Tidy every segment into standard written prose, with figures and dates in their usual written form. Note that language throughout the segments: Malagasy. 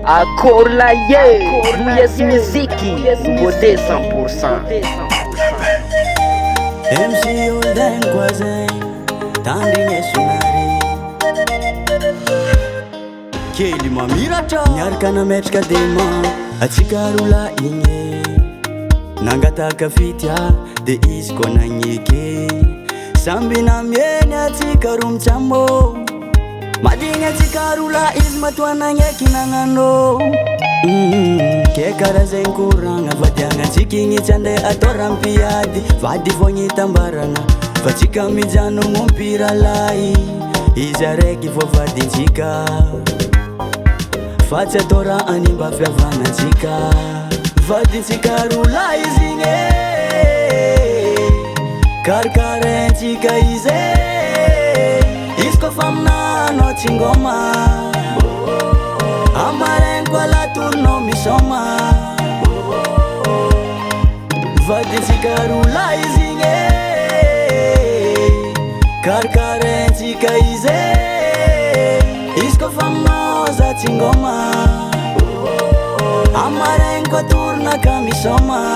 Akorlaye, Yes Miziki, beauté 100%. MC Olden Kwazen, Tandinye Sunari Keli Mamiracha Nyarkana metrika dema, atsikarula inye Nangataka fitya, de izy kona nyeke Samby namyeny atsikaru mchambo Madinga tsikarula izy matoana nyeky nagnano Ke karazegny koragna vadiagna tsikigny tsy ande atao rampiady Vady vogny tambaragna fa tsika mijanogno mpiralay Izy araiky vo vadintsika fa tsy atao raha animba fiavanatsika Vadintsika rola izy igny Karakarentsika izy Izy kofa aminano tsingoma Amaren kwa la turno misoma Vadintsika rola izy igny Karakarentsika izy Izy kofa aminoza tsingoma Amaren kwa turno ka misoma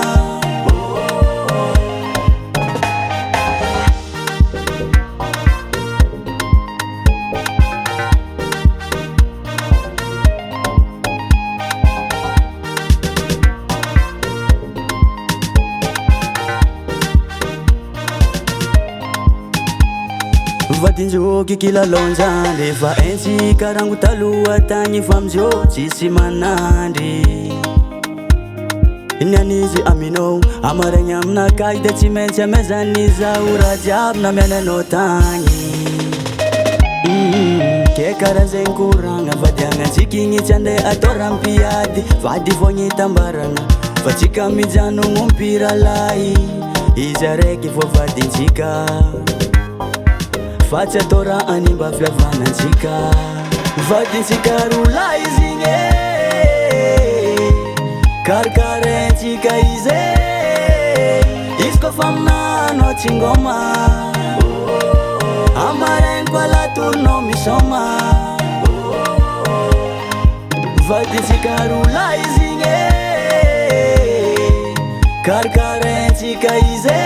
Vadinjoky kilalonjany Refa entsy karango taloha tagny famjo tsisy manandry Nianizy aminao amaregny aminakay de tsy maintsy amezanizaho raha jiaby namiananao tagny Ke karazegny koragna vadiagna tsikigny tsy ande atao rampiady Vady vogny tambaragna fa tsika mijanogno mpiralay Izy araiky vo vadintsika fa tsy atao raha animba fiavanatsika Vadintsika rola izy igny Karakarentsika izy Izy kofa aminano tsingoma Amaren kwa la turno misoma Vadintsika rola izy igny Karakarentsika izy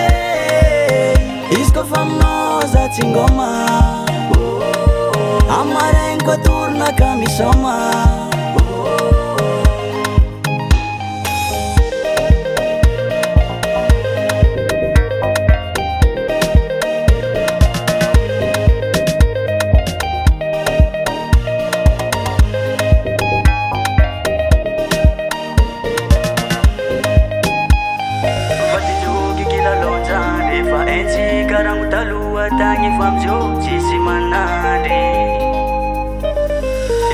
Izy kofa aminoza tsingoma Amaren kwa turno ka misoma Karango taloha tagny famjo tsisy manandry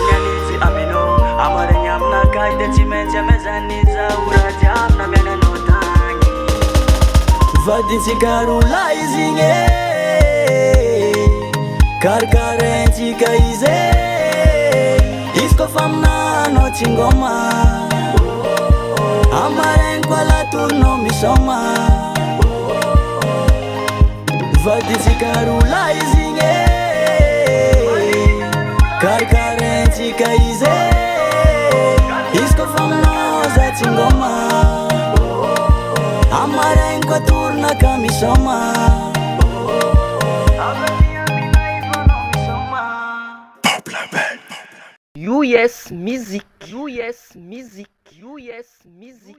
Nianizy aminao amaregny aminakay de tsy maintsy amezanizaho raha jiaby namiananao tagny Vadintsika rola izy igny Karakarentsika izy Izy kofa aminano tsingoma Amaren kwa la turno misoma Vadintsika rola izy igny Karakarentsika izy Izy kofa aminoza tsingoma Amaren kwa turno ka misoma US Music, US Music, US Music.